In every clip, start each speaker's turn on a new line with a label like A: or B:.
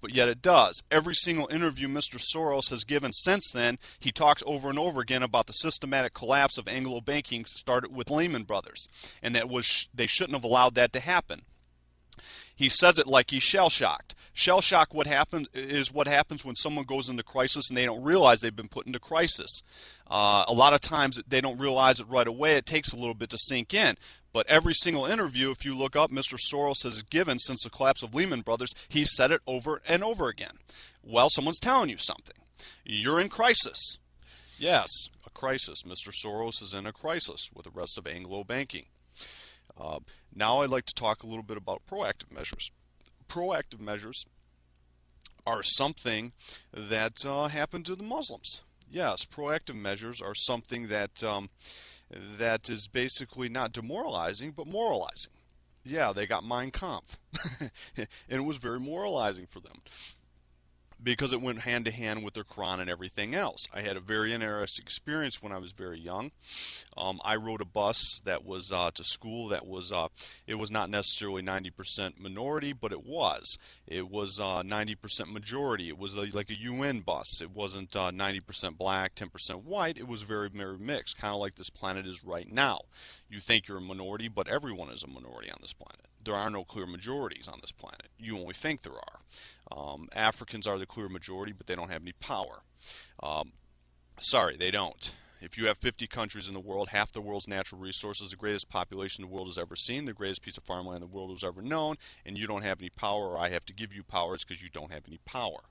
A: but yet it does. Every single interview Mr. Soros has given since then, he talks over and over again about the systematic collapse of Anglo banking started with Lehman Brothers, and that was they shouldn't have allowed that to happen. He says it like he's shell-shocked. Shell-shock what happens when someone goes into crisis and they don't realize they've been put into crisis. A lot of times they don't realize it right away. It takes a little bit to sink in. But every single interview, if you look up, Mr. Soros has given since the collapse of Lehman Brothers, he's said it over and over again. Well, someone's telling you something. You're in crisis. Yes, a crisis. Mr. Soros is in a crisis with the rest of Anglo banking. Now I'd like to talk a little bit about proactive measures. Proactive measures are something that happened to the Muslims. Yes, proactive measures are something that that is basically not demoralizing but moralizing. Yeah, they got Mein Kampf, and it was very moralizing for them, because it went hand to hand with their Quran and everything else. I had a very interesting experience when I was very young. I rode a bus that was to school that was, it was not necessarily 90% minority, but it was. It was 90% majority. It was like a UN bus. It wasn't 90% black, 10% white. It was very, very mixed, kind of like this planet is right now. You think you're a minority, but everyone is a minority on this planet. There are no clear majorities on this planet. You only think there are. Africans are the clear majority, but they don't have any power. Sorry, they don't. If you have 50 countries in the world, half the world's natural resources, the greatest population the world has ever seen, the greatest piece of farmland the world has ever known, and you don't have any power, or I have to give you power, it's because you don't have any power.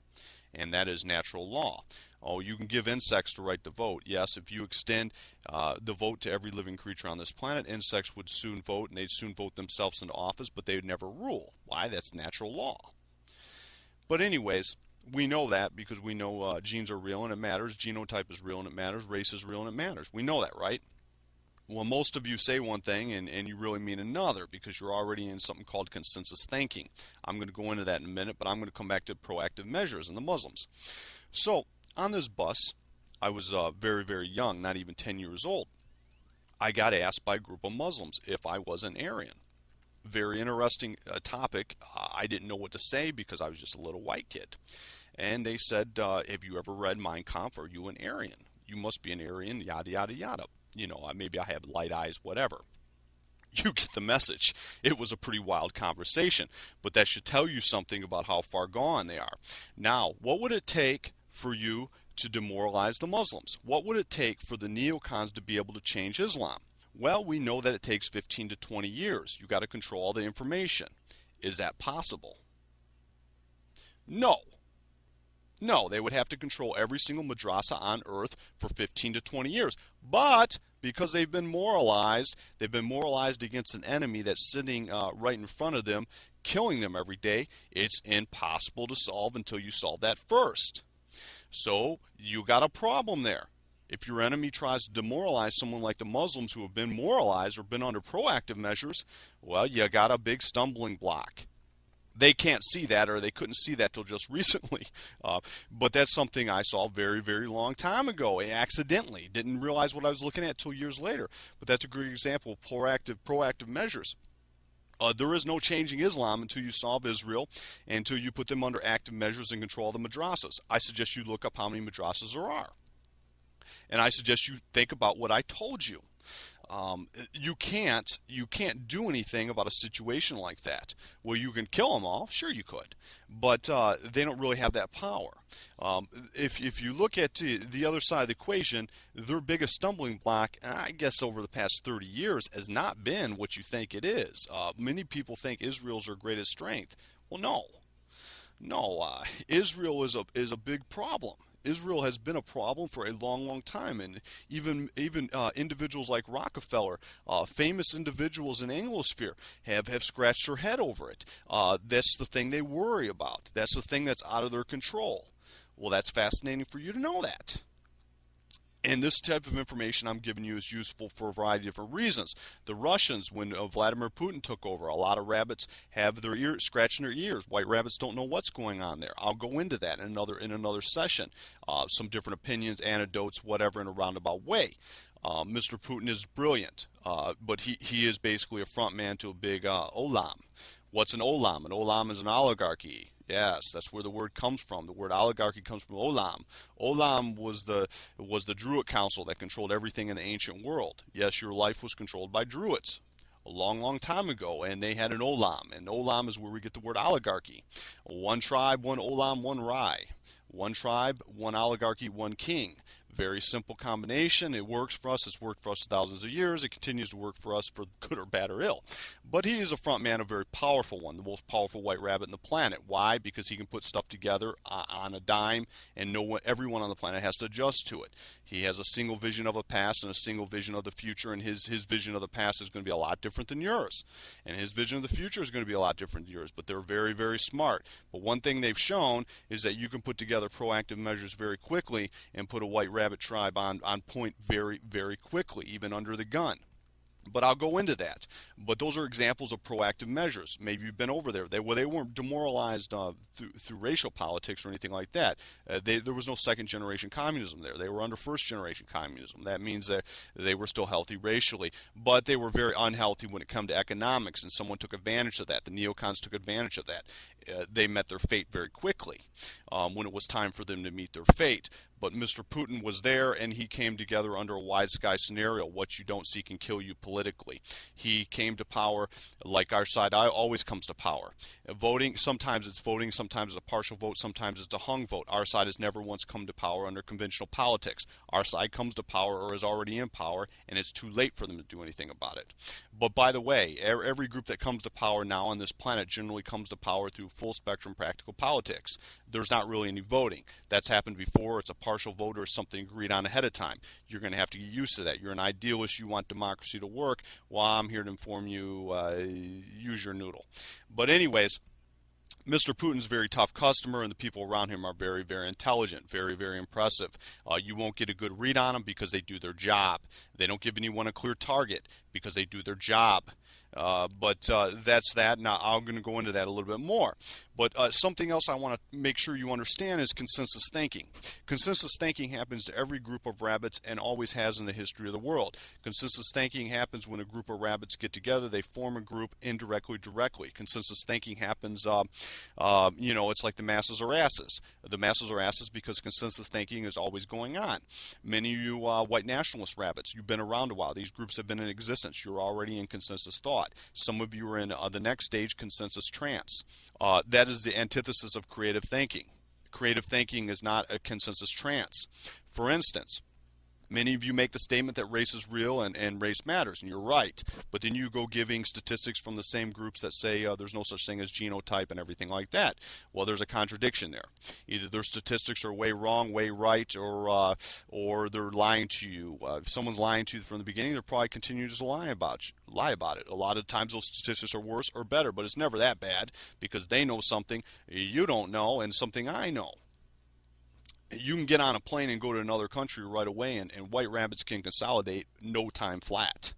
A: And that is natural law. Oh, you can give insects the right to vote. Yes, if you extend the vote to every living creature on this planet, insects would soon vote, and they'd soon vote themselves into office, but they would never rule. Why? That's natural law. But anyways, we know that because we know genes are real and it matters. Genotype is real and it matters. Race is real and it matters. We know that, right? Well, most of you say one thing and you really mean another because you're already in something called consensus thinking. I'm going to go into that in a minute, but I'm going to come back to proactive measures and the Muslims. So, on this bus, I was very, very young, not even 10 years old. I got asked by a group of Muslims if I was an Aryan. Very interesting topic. I didn't know what to say because I was just a little white kid. And they said, have you ever read Mein Kampf? Are you an Aryan? You must be an Aryan, yada, yada, yada. You know, maybe I have light eyes, whatever. You get the message. It was a pretty wild conversation, but that should tell you something about how far gone they are. Now, what would it take for you to demoralize the Muslims? What would it take for the neocons to be able to change Islam? Well, we know that it takes 15 to 20 years. You got to control all the information. Is that possible? No. No, they would have to control every single madrasa on earth for 15 to 20 years. But because they've been moralized against an enemy that's sitting right in front of them, killing them every day, it's impossible to solve until you solve that first. So you got a problem there. If your enemy tries to demoralize someone like the Muslims who have been moralized or been under proactive measures, well, you got a big stumbling block. They can't see that, or they couldn't see that till just recently. But that's something I saw very, very long time ago, accidentally. Didn't realize what I was looking at till years later. But that's a great example of proactive measures. There is no changing Islam until you solve Israel and until you put them under active measures and control the madrasas. I suggest you look up how many madrasas there are. And I suggest you think about what I told you. You can't do anything about a situation like that. Well, you can kill them all, sure you could, but they don't really have that power. If you look at the other side of the equation, their biggest stumbling block, I guess over the past 30 years, has not been what you think it is. Many people think Israel's their greatest strength. Well, no, Israel is a big problem. Israel has been a problem for a long, long time, and even individuals like Rockefeller, famous individuals in Anglosphere, have scratched their head over it. That's the thing they worry about. That's the thing that's out of their control. Well, that's fascinating for you to know that. And this type of information I'm giving you is useful for a variety of different reasons. The Russians, when Vladimir Putin took over, a lot of rabbits have their ears scratching their ears. White rabbits don't know what's going on there. I'll go into that in another session. Some different opinions, anecdotes, whatever, in a roundabout way. Mr. Putin is brilliant, but he is basically a front man to a big olam. What's an olam? An olam is an oligarchy. Yes, that's where the word comes from. The word oligarchy comes from olam. Olam was the Druid council that controlled everything in the ancient world. Yes, your life was controlled by Druids a long, long time ago, and they had an olam, and olam is where we get the word oligarchy. One tribe, one olam, one rai. One tribe, one oligarchy, one king. Very simple combination. It works for us. It's worked for us thousands of years. It continues to work for us for good or bad or ill. But he is a front man, a very powerful one, the most powerful white rabbit in the planet. Why? Because he can put stuff together on a dime, and everyone on the planet has to adjust to it. He has a single vision of the past and a single vision of the future, and his vision of the past is going to be a lot different than yours. And his vision of the future is going to be a lot different than yours. But they're very, very smart. But one thing they've shown is that you can put together proactive measures very quickly and put a white rabbit tribe on point very, very quickly, even under the gun. But I'll go into that. But those are examples of proactive measures. Maybe you've been over there. They weren't demoralized through racial politics or anything like that. There was no second-generation communism there. They were under first-generation communism. That means that they were still healthy racially, but they were very unhealthy when it came to economics, and someone took advantage of that. The neocons took advantage of that. They met their fate very quickly when it was time for them to meet their fate. But Mr. Putin was there, and he came together under a wide sky scenario. What you don't see can kill you politically. He came to power like our side always comes to power. Voting, sometimes it's voting, sometimes it's a partial vote, sometimes it's a hung vote. Our side has never once come to power under conventional politics. Our side comes to power or is already in power, and it's too late for them to do anything about it. But by the way, every group that comes to power now on this planet generally comes to power through full spectrum practical politics. There's not really any voting. That's happened before. It's a partial vote or something agreed on ahead of time. You're going to have to get used to that. You're an idealist. You want democracy to work. Well, I'm here to inform you, use your noodle. But anyways, Mr. Putin's a very tough customer, and the people around him are very, very intelligent, very, very impressive. You won't get a good read on them because they do their job. They don't give anyone a clear target because they do their job. But that's that. Now, I'm going to go into that a little bit more. But something else I want to make sure you understand is consensus thinking. Consensus thinking happens to every group of rabbits and always has in the history of the world. Consensus thinking happens when a group of rabbits get together. They form a group indirectly, directly. Consensus thinking happens, it's like the masses are asses. The masses are asses because consensus thinking is always going on. Many of you white nationalist rabbits, you've been around a while. These groups have been in existence. You're already in consensus thought. Some of you are in the next stage, consensus trance. That is the antithesis of creative thinking. Creative thinking is not a consensus trance. For instance, many of you make the statement that race is real and race matters, and you're right. But then you go giving statistics from the same groups that say there's no such thing as genotype and everything like that. Well, there's a contradiction there. Either their statistics are way wrong, way right, or they're lying to you. If someone's lying to you from the beginning, they're probably continuing to lie about it. A lot of times those statistics are worse or better, but it's never that bad because they know something you don't know and something I know. You can get on a plane and go to another country right away, and white rabbits can consolidate no time flat.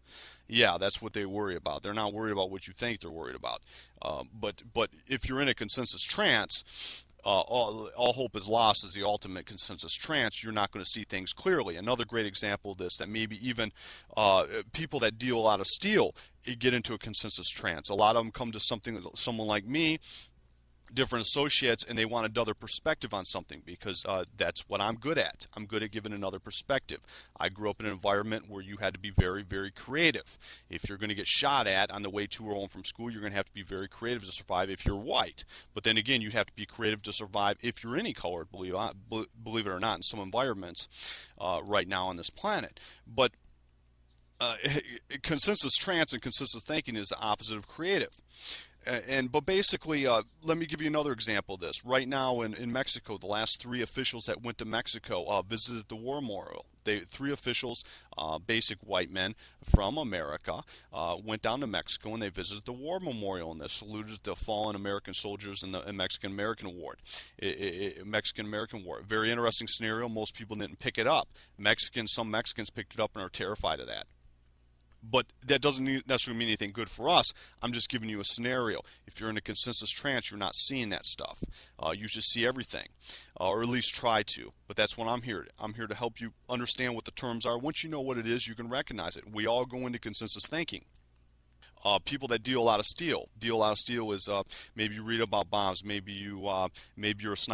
A: Yeah, that's what they worry about. They're not worried about what you think they're worried about. But if you're in a consensus trance, all hope is lost is the ultimate consensus trance. You're not going to see things clearly. Another great example of this, that maybe even people that deal a lot of steel get into a consensus trance. A lot of them come to someone like me, different associates, and they want another perspective on something because that's what I'm good at. I'm good at giving another perspective. I grew up in an environment where you had to be very, very creative. If you're going to get shot at on the way to or home from school, you're going to have to be very creative to survive if you're white. But then again, you'd have to be creative to survive if you're any color, believe it or not, in some environments right now on this planet. But consensus trance and consensus thinking is the opposite of creative. But basically, let me give you another example of this. Right now in Mexico, the last 3 officials that went to Mexico visited the war memorial. 3 officials, basic white men from America, went down to Mexico and they visited the war memorial and they saluted the fallen American soldiers in the Mexican-American War. Mexican-American War. Very interesting scenario. Most people didn't pick it up. Some Mexicans picked it up and are terrified of that. But that doesn't necessarily mean anything good for us. I'm just giving you a scenario. If you're in a consensus trance, you're not seeing that stuff. You just see everything, or at least try to. But that's what I'm here. I'm here to help you understand what the terms are. Once you know what it is, you can recognize it. We all go into consensus thinking. People that deal a lot of steel. Deal a lot of steel is maybe you read about bombs, maybe you're a sniper.